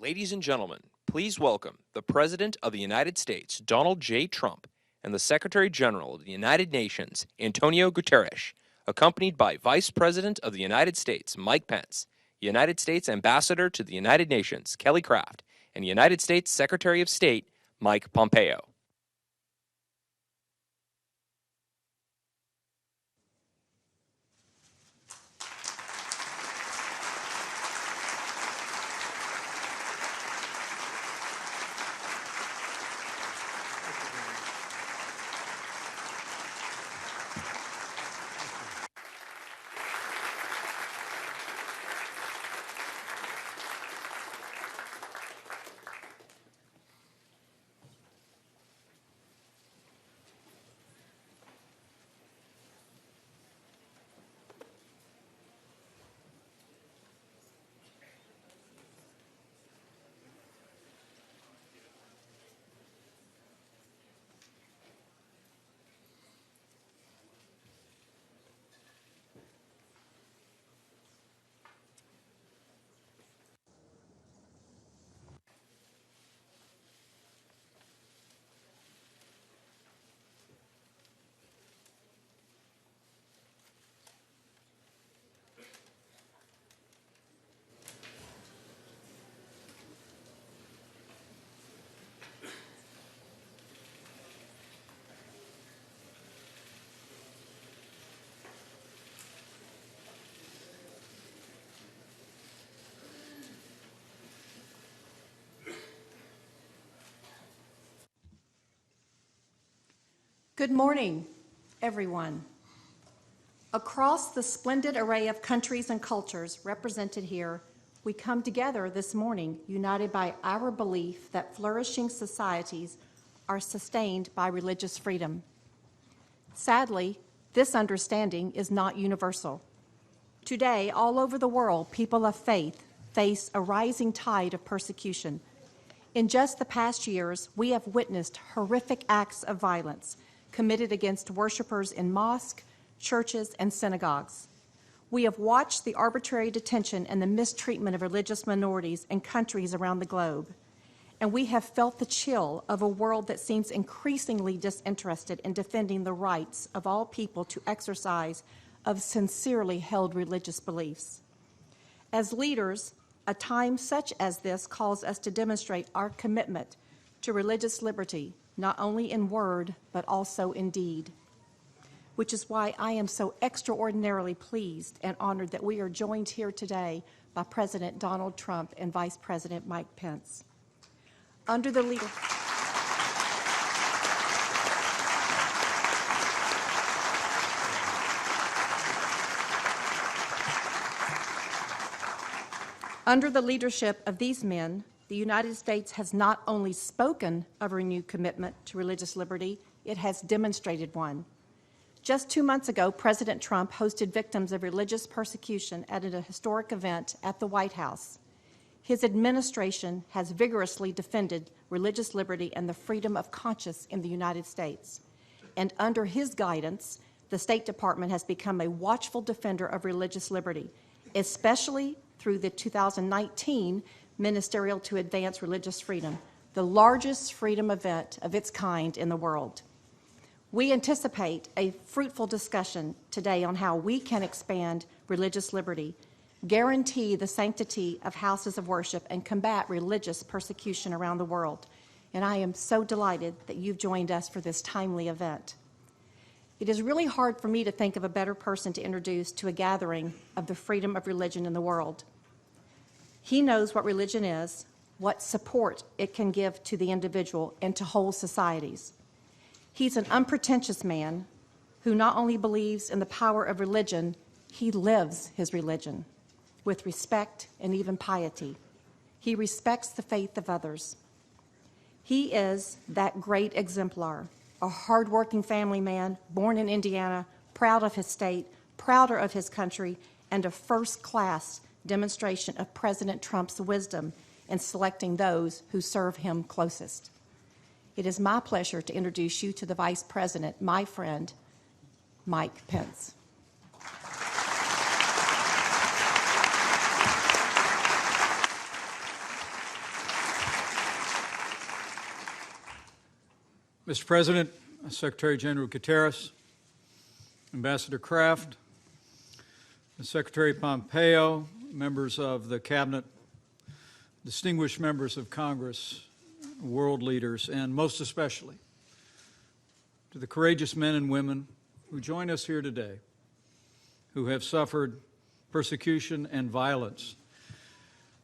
Ladies and gentlemen, please welcome the President of the United States, Donald J. Trump, and the Secretary General of the United Nations, Antonio Guterres, accompanied by Vice President of the United States, Mike Pence, United States Ambassador to the United Nations, Kelly Craft, and United States Secretary of State, Mike Pompeo. Good morning, everyone. Across the splendid array of countries and cultures represented here, we come together this morning united by our belief that flourishing societies are sustained by religious freedom. Sadly, this understanding is not universal. Today, all over the world, people of faith face a rising tide of persecution. In just the past years, we have witnessed horrific acts of violence committed against worshipers in mosques, churches, and synagogues. We have watched the arbitrary detention and the mistreatment of religious minorities in countries around the globe. And we have felt the chill of a world that seems increasingly disinterested in defending the rights of all people to exercise of sincerely held religious beliefs. As leaders, a time such as this calls us to demonstrate our commitment to religious liberty, not only in word, but also in deed, which is why I am so extraordinarily pleased and honored that we are joined here today by President Donald Trump and Vice President Mike Pence. Under the leadership of these men, the United States has not only spoken of a renewed commitment to religious liberty, it has demonstrated one. Just 2 months ago, President Trump hosted victims of religious persecution at a historic event at the White House. His administration has vigorously defended religious liberty and the freedom of conscience in the United States. And under his guidance, the State Department has become a watchful defender of religious liberty, especially through the 2019 Ministerial to Advance Religious Freedom, the largest freedom event of its kind in the world. We anticipate a fruitful discussion today on how we can expand religious liberty, guarantee the sanctity of houses of worship, and combat religious persecution around the world. And I am so delighted that you've joined us for this timely event. It is really hard for me to think of a better person to introduce to a gathering of the freedom of religion in the world. He knows what religion is, what support it can give to the individual and to whole societies. He's an unpretentious man who not only believes in the power of religion, he lives his religion with respect and even piety. He respects the faith of others. He is that great exemplar, a hardworking family man, born in Indiana, proud of his state, prouder of his country, and a first-class demonstration of President Trump's wisdom in selecting those who serve him closest. It is my pleasure to introduce you to the Vice President, my friend, Mike Pence. Mr. President, Secretary General Guterres, Ambassador Kraft, Secretary Pompeo, members of the Cabinet, distinguished members of Congress, world leaders, and most especially to the courageous men and women who join us here today, who have suffered persecution and violence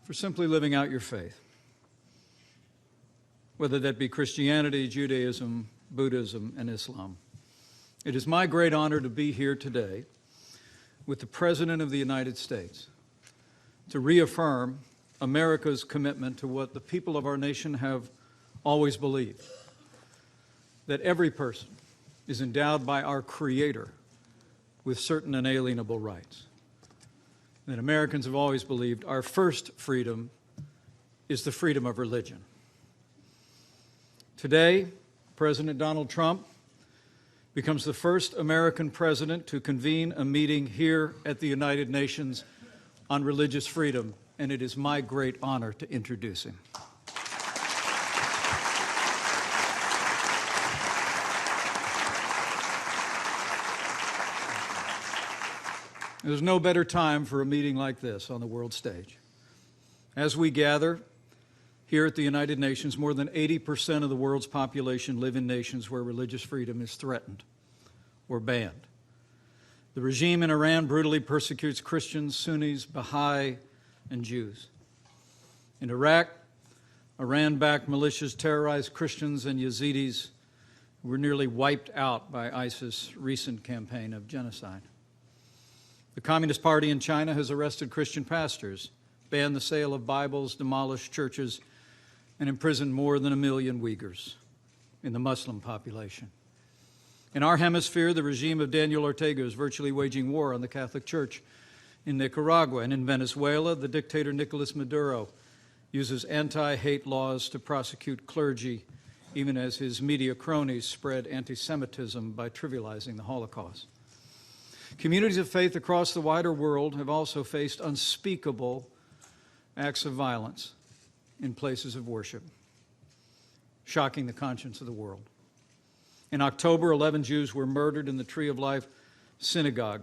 for simply living out your faith, whether that be Christianity, Judaism, Buddhism, and Islam. It is my great honor to be here today with the President of the United States to reaffirm America's commitment to what the people of our nation have always believed, that every person is endowed by our Creator with certain inalienable rights. That Americans have always believed our first freedom is the freedom of religion. Today, President Donald Trump becomes the first American president to convene a meeting here at the United Nations on religious freedom, and it is my great honor to introduce him. There's no better time for a meeting like this on the world stage. As we gather here at the United Nations, more than 80% of the world's population live in nations where religious freedom is threatened or banned. The regime in Iran brutally persecutes Christians, Sunnis, Baha'i, and Jews. In Iraq, Iran-backed militias terrorize Christians and Yazidis who were nearly wiped out by ISIS' recent campaign of genocide. The Communist Party in China has arrested Christian pastors, banned the sale of Bibles, demolished churches, and imprisoned more than 1 million Uyghurs in the Muslim population. In our hemisphere, the regime of Daniel Ortega is virtually waging war on the Catholic Church. In Nicaragua and in Venezuela, the dictator Nicolas Maduro uses anti-hate laws to prosecute clergy, even as his media cronies spread anti-Semitism by trivializing the Holocaust. Communities of faith across the wider world have also faced unspeakable acts of violence in places of worship, shocking the conscience of the world. In October, 11 Jews were murdered in the Tree of Life synagogue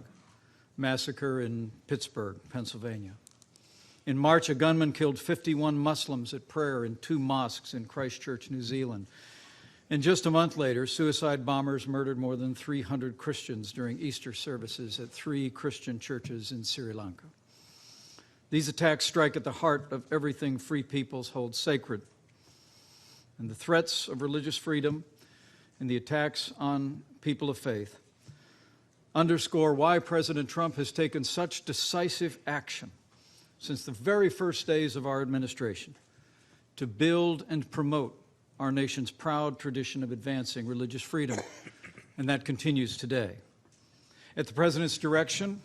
massacre in Pittsburgh, Pennsylvania. In March, a gunman killed 51 Muslims at prayer in 2 mosques in Christchurch, New Zealand. And just a month later, suicide bombers murdered more than 300 Christians during Easter services at 3 Christian churches in Sri Lanka. These attacks strike at the heart of everything free peoples hold sacred. And the threats of religious freedom and the attacks on people of faith underscore why President Trump has taken such decisive action since the very first days of our administration to build and promote our nation's proud tradition of advancing religious freedom, and that continues today. At the President's direction,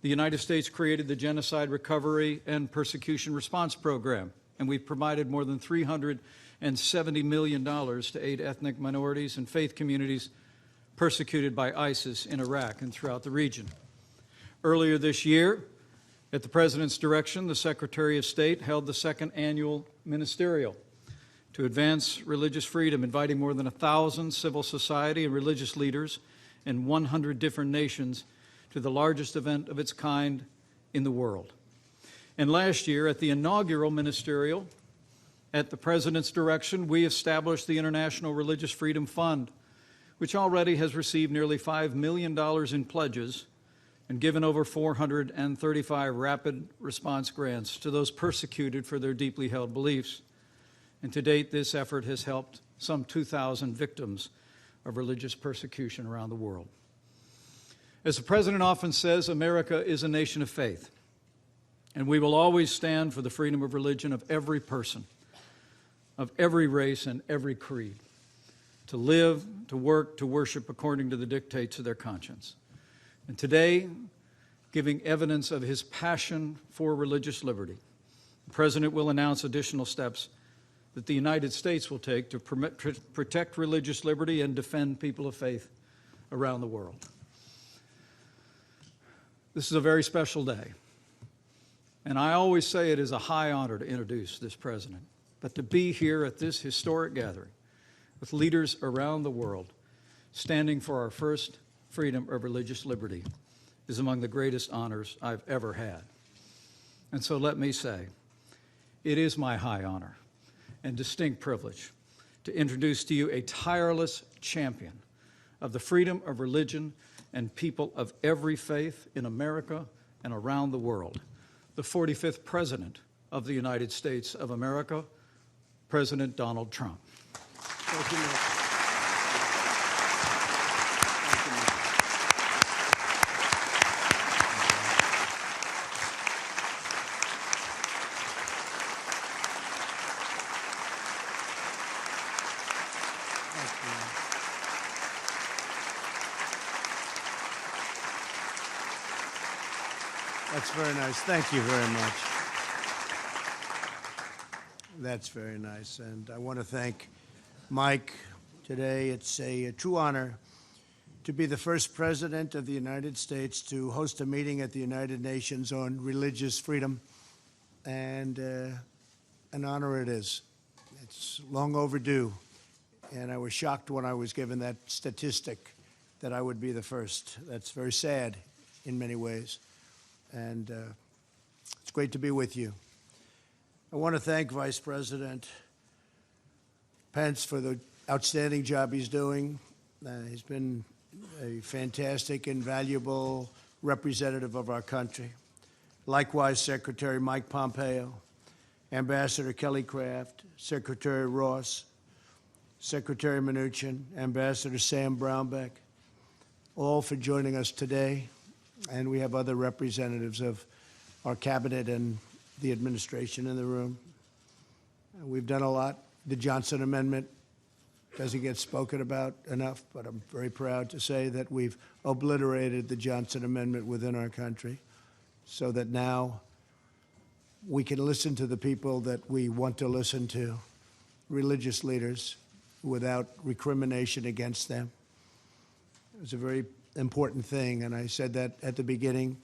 the United States created the Genocide Recovery and Persecution Response Program, and we've provided more than $370 million to aid ethnic minorities and faith communities persecuted by ISIS in Iraq and throughout the region. Earlier this year, at the President's direction, the Secretary of State held the 2nd annual ministerial to advance religious freedom, inviting more than 1,000 civil society and religious leaders in 100 different nations to the largest event of its kind in the world. And last year, at the inaugural ministerial, at the President's direction, we established the International Religious Freedom Fund, which already has received nearly $5 million in pledges and given over 435 rapid response grants to those persecuted for their deeply held beliefs. And to date, this effort has helped some 2,000 victims of religious persecution around the world. As the President often says, America is a nation of faith, and we will always stand for the freedom of religion of every person, of every race and every creed, to live, to work, to worship according to the dictates of their conscience. And today, giving evidence of his passion for religious liberty, the President will announce additional steps that the United States will take to protect religious liberty and defend people of faith around the world. This is a very special day, and I always say it is a high honor to introduce this president, but to be here at this historic gathering with leaders around the world standing for our first freedom of religious liberty is among the greatest honors I've ever had. And so let me say, it is my high honor and distinct privilege to introduce to you a tireless champion of the freedom of religion and people of every faith in America and around the world, the 45th President of the United States of America, President Donald Trump. Thank you, Nick. That's very nice. Thank you very much. That's very nice. And I want to thank Mike today. It's a true honor to be the first president of the United States to host a meeting at the United Nations on religious freedom. And an honor it is. It's long overdue. And I was shocked when I was given that statistic that I would be the first. That's very sad in many ways. And it's great to be with you. I want to thank Vice President Pence for the outstanding job he's doing. He's been a fantastic and valuable representative of our country. Likewise, Secretary Mike Pompeo, Ambassador Kelly Craft, Secretary Ross, Secretary Mnuchin, Ambassador Sam Brownback, all for joining us today. And we have other representatives of our cabinet and the administration in the room. We've done a lot. The Johnson Amendment doesn't get spoken about enough, but I'm very proud to say that we've obliterated the Johnson Amendment within our country so that now we can listen to the people that we want to listen to, religious leaders, without recrimination against them. It was a very important thing, and I said that at the beginning,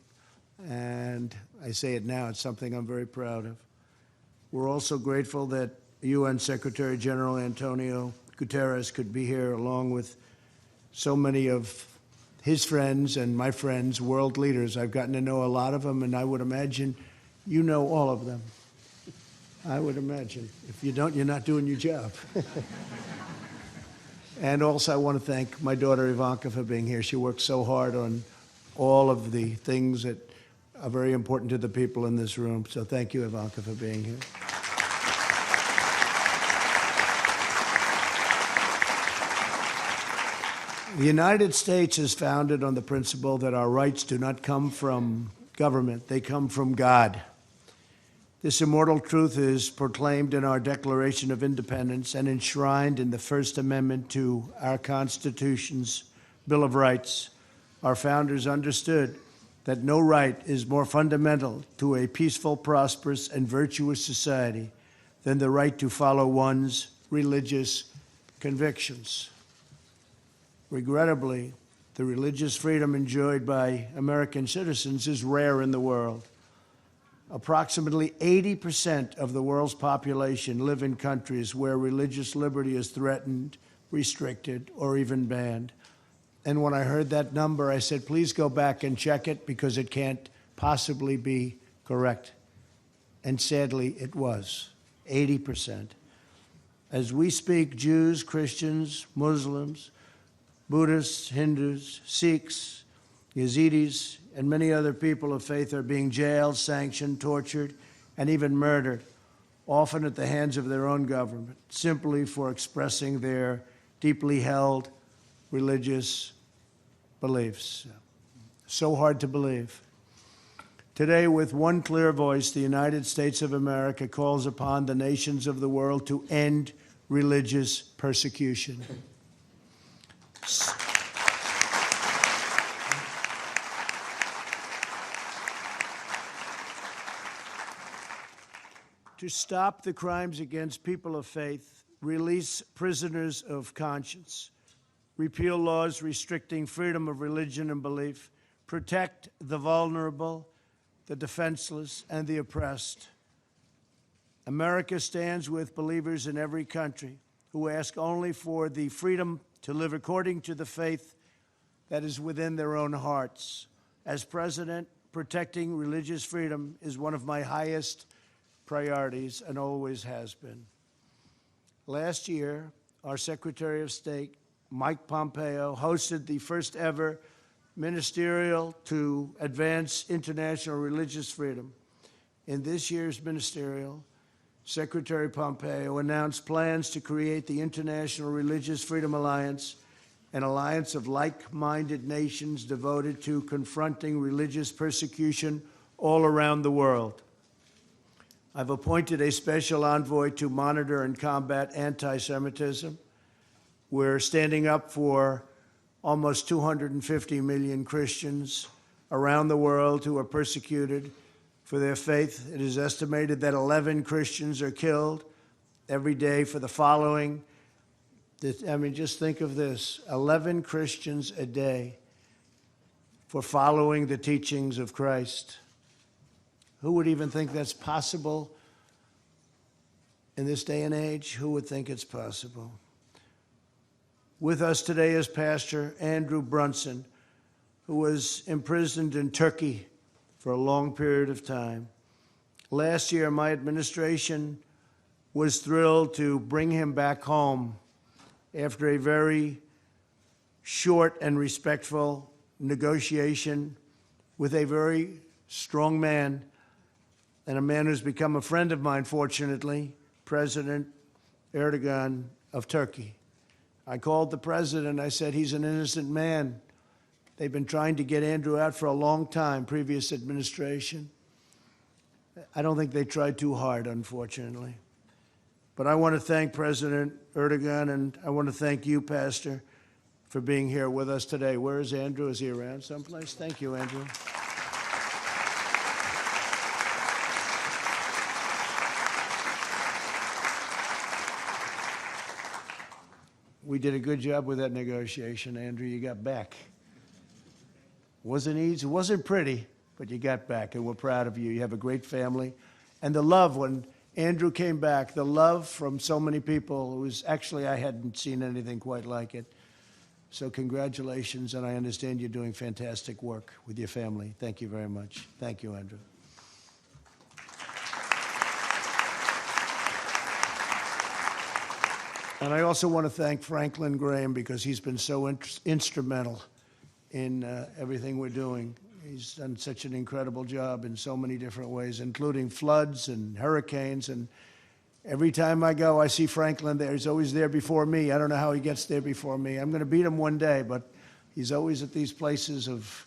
and I say it now. It's something I'm very proud of. We're also grateful that UN Secretary General Antonio Guterres could be here along with so many of his friends and my friends, world leaders. I've gotten to know a lot of them, and I would imagine you know all of them. I would imagine. If you don't, you're not doing your job. And also, I want to thank my daughter Ivanka for being here. She worked so hard on all of the things that are very important to the people in this room. So thank you, Ivanka, for being here. The United States is founded on the principle that our rights do not come from government, they come from God. This immortal truth is proclaimed in our Declaration of Independence and enshrined in the First Amendment to our Constitution's Bill of Rights. Our founders understood that no right is more fundamental to a peaceful, prosperous, and virtuous society than the right to follow one's religious convictions. Regrettably, the religious freedom enjoyed by American citizens is rare in the world. Approximately 80% of the world's population live in countries where religious liberty is threatened, restricted, or even banned. And when I heard that number, I said, please go back and check it because it can't possibly be correct. And sadly, it was 80%. As we speak, Jews, Christians, Muslims, Buddhists, Hindus, Sikhs, Yazidis, and many other people of faith are being jailed, sanctioned, tortured, and even murdered, often at the hands of their own government, simply for expressing their deeply held religious beliefs. So hard to believe. Today, with one clear voice, the United States of America calls upon the nations of the world to end religious persecution. To stop the crimes against people of faith, release prisoners of conscience, repeal laws restricting freedom of religion and belief, protect the vulnerable, the defenseless, and the oppressed. America stands with believers in every country who ask only for the freedom to live according to the faith that is within their own hearts. As president, protecting religious freedom is one of my highest priorities and always has been. Last year, our Secretary of State, Mike Pompeo, hosted the first ever ministerial to advance international religious freedom. In this year's ministerial, Secretary Pompeo announced plans to create the International Religious Freedom Alliance, an alliance of like-minded nations devoted to confronting religious persecution all around the world. I've appointed a special envoy to monitor and combat anti-Semitism. We're standing up for almost 250 million Christians around the world who are persecuted for their faith. It is estimated that 11 Christians are killed every day for the following. I mean, just think of this, 11 Christians a day for following the teachings of Christ. Who would even think that's possible in this day and age? Who would think it's possible? With us today is Pastor Andrew Brunson, who was imprisoned in Turkey for a long period of time. Last year, my administration was thrilled to bring him back home after a very short and respectful negotiation with a very strong man, and a man who's become a friend of mine, fortunately, President Erdogan of Turkey. I called the president. I said, he's an innocent man. They've been trying to get Andrew out for a long time, previous administration. I don't think they tried too hard, unfortunately. But I want to thank President Erdogan, and I want to thank you, Pastor, for being here with us today. Where is Andrew? Is he around someplace? Thank you, Andrew. We did a good job with that negotiation, Andrew. You got back. Wasn't easy, wasn't pretty, but you got back, and we're proud of you. You have a great family. And the love, when Andrew came back, the love from so many people, it was actually, I hadn't seen anything quite like it. So congratulations, and I understand you're doing fantastic work with your family. Thank you very much. Thank you, Andrew. And I also want to thank Franklin Graham, because he's been so instrumental in everything we're doing. He's done such an incredible job in so many different ways, including floods and hurricanes. And every time I go, I see Franklin there. He's always there before me. I don't know how he gets there before me. I'm going to beat him one day, but he's always at these places of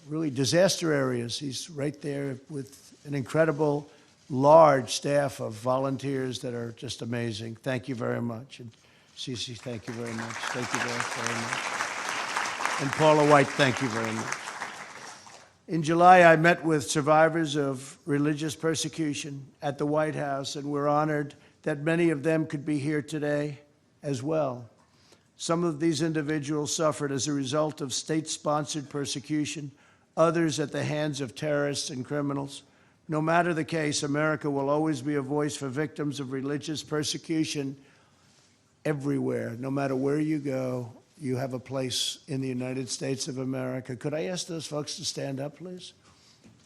really disaster areas. He's right there with an incredible large staff of volunteers that are just amazing. Thank you very much. And Cece, thank you very much. Thank you very much. And Paula White, thank you very much. In July, I met with survivors of religious persecution at the White House, and we're honored that many of them could be here today as well. Some of these individuals suffered as a result of state-sponsored persecution, others at the hands of terrorists and criminals. No matter the case, America will always be a voice for victims of religious persecution everywhere. No matter where you go, you have a place in the United States of America. Could I ask those folks to stand up, please?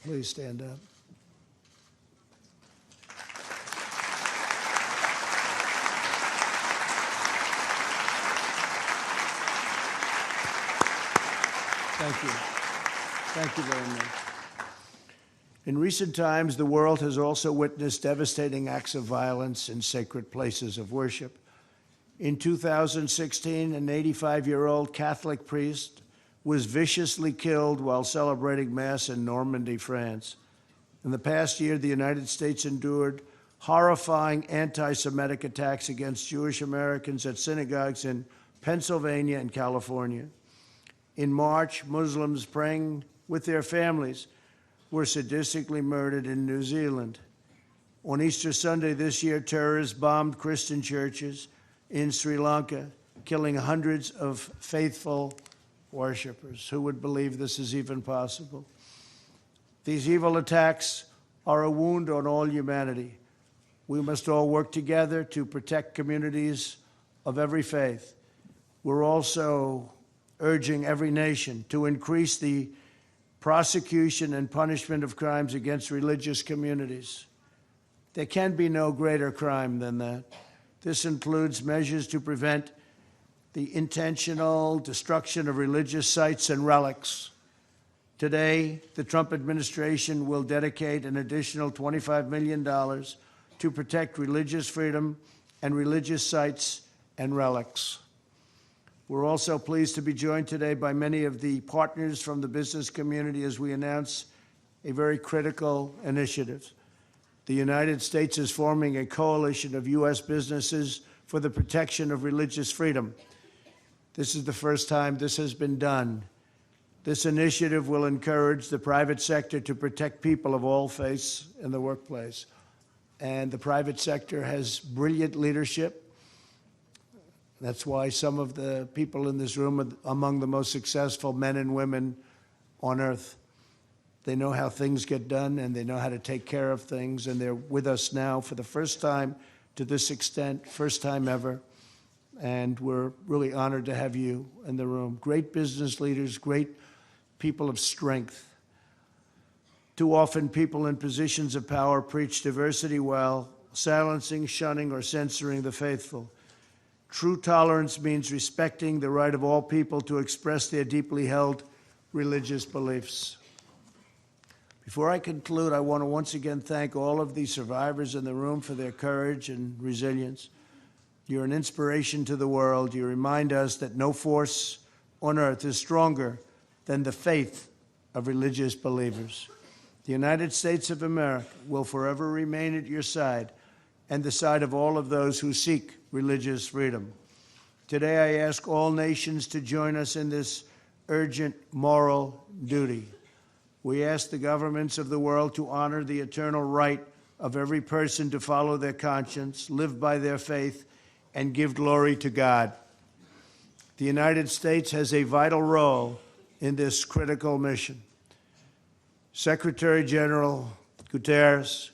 Please stand up. Thank you. Thank you very much. In recent times, the world has also witnessed devastating acts of violence in sacred places of worship. In 2016, an 85-year-old Catholic priest was viciously killed while celebrating Mass in Normandy, France. In the past year, the United States endured horrifying anti-Semitic attacks against Jewish Americans at synagogues in Pennsylvania and California. In March, Muslims praying with their families were sadistically murdered in New Zealand. On Easter Sunday this year, terrorists bombed Christian churches in Sri Lanka, killing hundreds of faithful worshipers. Who would believe this is even possible? These evil attacks are a wound on all humanity. We must all work together to protect communities of every faith. We're also urging every nation to increase the prosecution and punishment of crimes against religious communities. There can be no greater crime than that. This includes measures to prevent the intentional destruction of religious sites and relics. Today, the Trump administration will dedicate an additional $25 million to protect religious freedom and religious sites and relics. We're also pleased to be joined today by many of the partners from the business community as we announce a very critical initiative. The United States is forming a coalition of U.S. businesses for the protection of religious freedom. This is the first time this has been done. This initiative will encourage the private sector to protect people of all faiths in the workplace. And the private sector has brilliant leadership. That's why some of the people in this room are among the most successful men and women on earth. They know how things get done, and they know how to take care of things, and they're with us now for the first time to this extent, first time ever, and we're really honored to have you in the room. Great business leaders, great people of strength. Too often, people in positions of power preach diversity while silencing, shunning, or censoring the faithful. True tolerance means respecting the right of all people to express their deeply held religious beliefs. Before I conclude, I want to once again thank all of the survivors in the room for their courage and resilience. You're an inspiration to the world. You remind us that no force on earth is stronger than the faith of religious believers. The United States of America will forever remain at your side and the side of all of those who seek religious freedom. Today, I ask all nations to join us in this urgent moral duty. We ask the governments of the world to honor the eternal right of every person to follow their conscience, live by their faith, and give glory to God. The United States has a vital role in this critical mission. Secretary General Guterres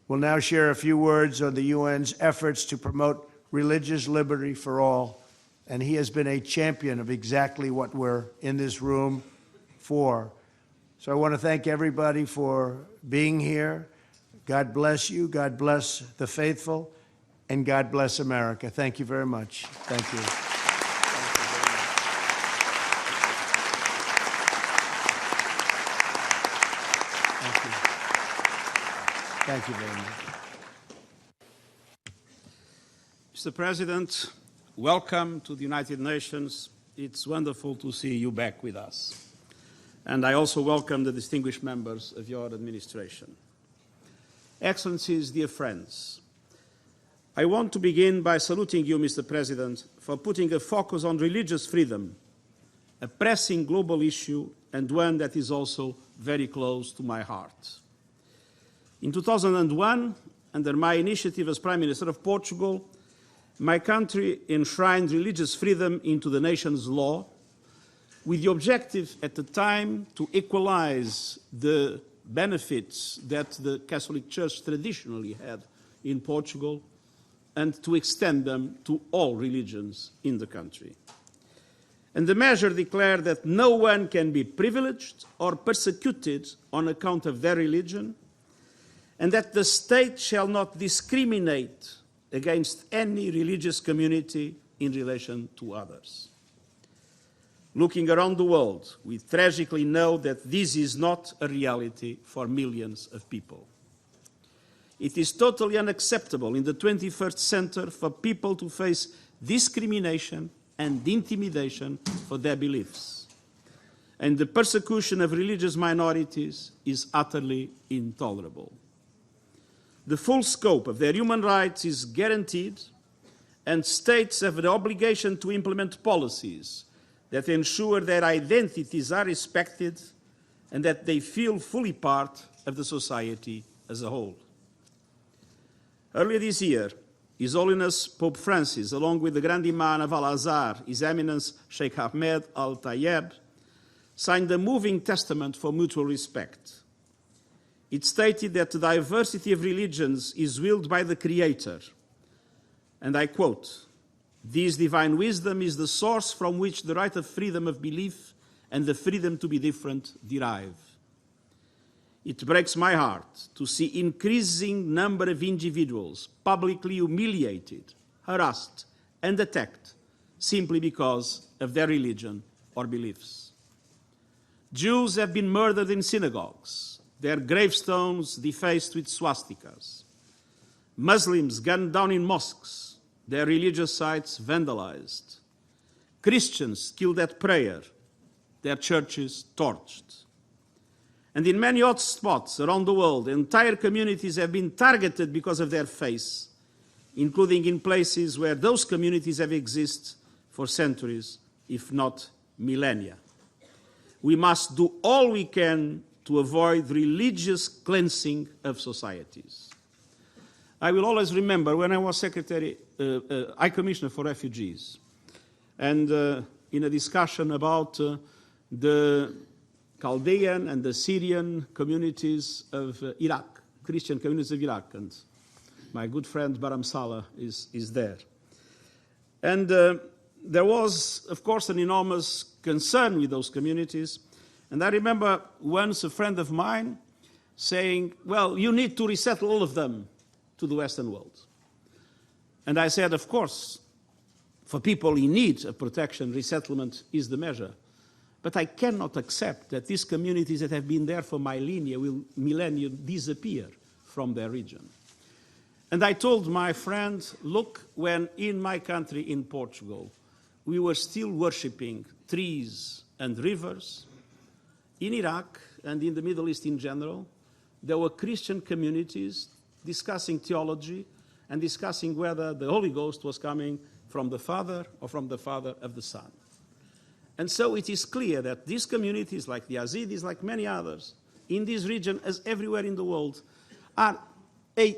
will now share a few words on the UN's efforts to promote religious liberty for all, and he has been a champion of exactly what we're in this room for. So I want to thank everybody for being here. God bless you, God bless the faithful, and God bless America. Thank you very much. Thank you. Thank you very much. Mr. President, welcome to the United Nations. It's wonderful to see you back with us. And I also welcome the distinguished members of your administration. Excellencies, dear friends, I want to begin by saluting you, Mr. President, for putting a focus on religious freedom, a pressing global issue and one that is also very close to my heart. In 2001, under my initiative as Prime Minister of Portugal, my country enshrined religious freedom into the nation's law with the objective at the time to equalize the benefits that the Catholic Church traditionally had in Portugal and to extend them to all religions in the country. And the measure declared that no one can be privileged or persecuted on account of their religion, and that the state shall not discriminate against any religious community in relation to others. Looking around the world, we tragically know that this is not a reality for millions of people. It is totally unacceptable in the 21st century for people to face discrimination and intimidation for their beliefs. And the persecution of religious minorities is utterly intolerable. The full scope of their human rights is guaranteed, and states have the obligation to implement policies that ensure their identities are respected and that they feel fully part of the society as a whole. Earlier this year, His Holiness Pope Francis, along with the Grand Imam of Al-Azhar, His Eminence Sheikh Ahmed Al-Tayeb, signed a moving testament for mutual respect. It stated that the diversity of religions is willed by the Creator. And I quote, "This divine wisdom is the source from which the right of freedom of belief and the freedom to be different derive." It breaks my heart to see increasing number of individuals publicly humiliated, harassed, and attacked simply because of their religion or beliefs. Jews have been murdered in synagogues, their gravestones defaced with swastikas. Muslims gunned down in mosques, their religious sites vandalized. Christians killed at prayer, their churches torched. And in many hot spots around the world, entire communities have been targeted because of their faith, including in places where those communities have existed for centuries, if not millennia. We must do all we can to avoid religious cleansing of societies. I will always remember when I was High Commissioner for Refugees, and in a discussion about the Chaldean and the Syrian communities of Iraq, Christian communities of Iraq, and my good friend Baram Saleh is there. And there was, of course, an enormous concern with those communities. And I remember once a friend of mine saying, well, you need to resettle all of them to the Western world. And I said, of course, for people in need of protection, resettlement is the measure. But I cannot accept that these communities that have been there for millennia will disappear from their region. And I told my friend, look, when in my country, in Portugal, we were still worshipping trees and rivers, in Iraq and in the Middle East in general, there were Christian communities discussing theology and discussing whether the Holy Ghost was coming from the Father or from the Father of the Son. And so it is clear that these communities, like the Yazidis, like many others, in this region, as everywhere in the world, are a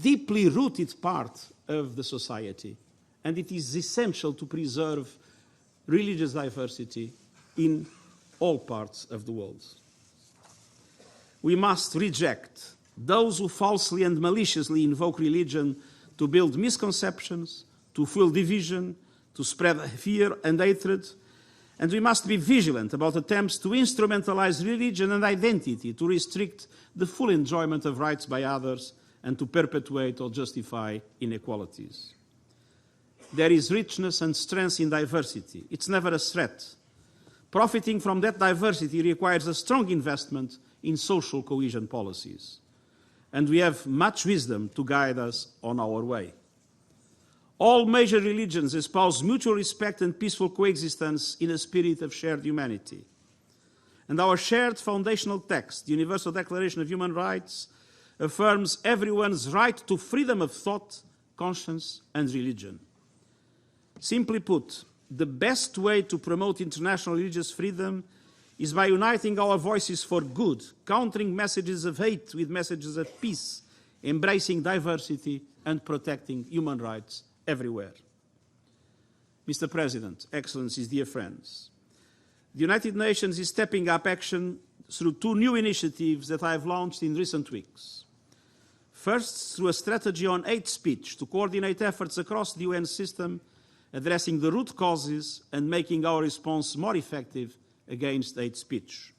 deeply rooted part of the society. And it is essential to preserve religious diversity in all parts of the world. We must reject those who falsely and maliciously invoke religion to build misconceptions, to fuel division, to spread fear and hatred. And we must be vigilant about attempts to instrumentalize religion and identity to restrict the full enjoyment of rights by others and to perpetuate or justify inequalities. There is richness and strength in diversity. It's never a threat. Profiting from that diversity requires a strong investment in social cohesion policies. And we have much wisdom to guide us on our way. All major religions espouse mutual respect and peaceful coexistence in a spirit of shared humanity. And our shared foundational text, the Universal Declaration of Human Rights, affirms everyone's right to freedom of thought, conscience, and religion. Simply put, the best way to promote international religious freedom is by uniting our voices for good, countering messages of hate with messages of peace, embracing diversity, and protecting human rights everywhere. Mr. President, Excellencies, dear friends, the United Nations is stepping up action through two new initiatives that I have launched in recent weeks. First, through a strategy on hate speech to coordinate efforts across the UN system, addressing the root causes and making our response more effective against hate speech.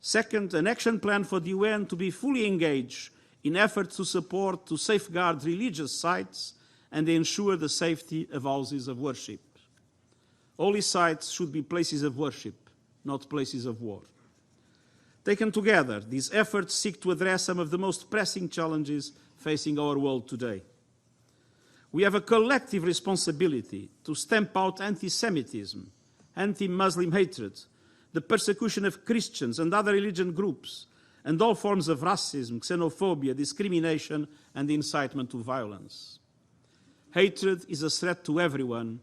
Second, an action plan for the UN to be fully engaged in efforts to safeguard religious sites and ensure the safety of houses of worship. Holy sites should be places of worship, not places of war. Taken together, these efforts seek to address some of the most pressing challenges facing our world today. We have a collective responsibility to stamp out anti-Semitism, anti-Muslim hatred, the persecution of Christians and other religion groups, and all forms of racism, xenophobia, discrimination, and incitement to violence. Hatred is a threat to everyone,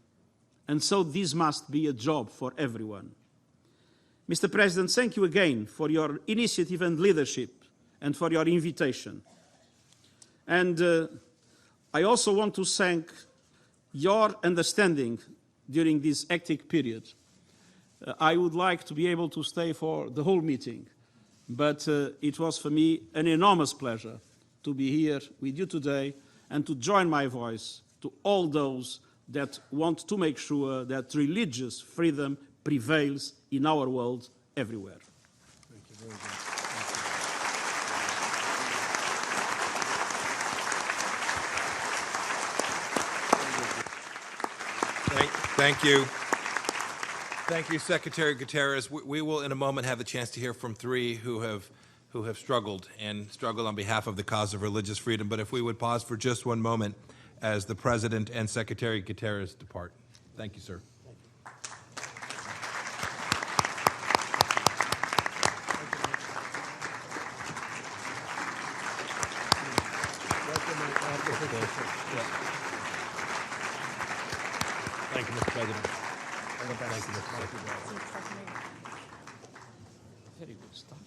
and so this must be a job for everyone. Mr. President, thank you again for your initiative and leadership and for your invitation. And I also want to thank your understanding during this hectic period. I would like to be able to stay for the whole meeting, but it was for me an enormous pleasure to be here with you today and to join my voice to all those that want to make sure that religious freedom prevails in our world everywhere. Thank you very much. Thank you. Thank you, Secretary Guterres. We will, in a moment, have the chance to hear from three who have struggled on behalf of the cause of religious freedom. But if we would pause for just one moment as the President and Secretary Guterres depart. Thank you, sir. Thank you, Mr. President. Thank you, Mr. President. Very good start.